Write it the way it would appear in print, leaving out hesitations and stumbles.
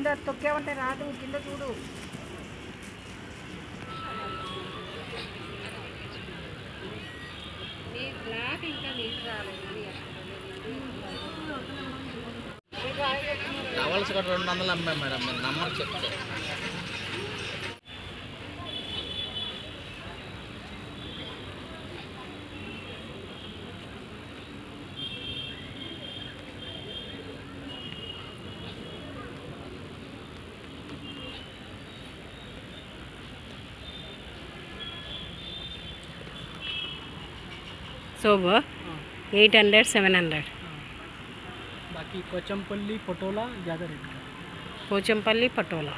కింద తొక్కేమంటే రాదు, కింద చూడు. టవల్స్ కూడా 200 అమ్మాయి మేడం, మీరు నమ్మరు చెప్తే. सोबो 800 700 बाकी कोचमपल्ली पटोला ज़्यादा रेट का। कोचमपल्ली पटोला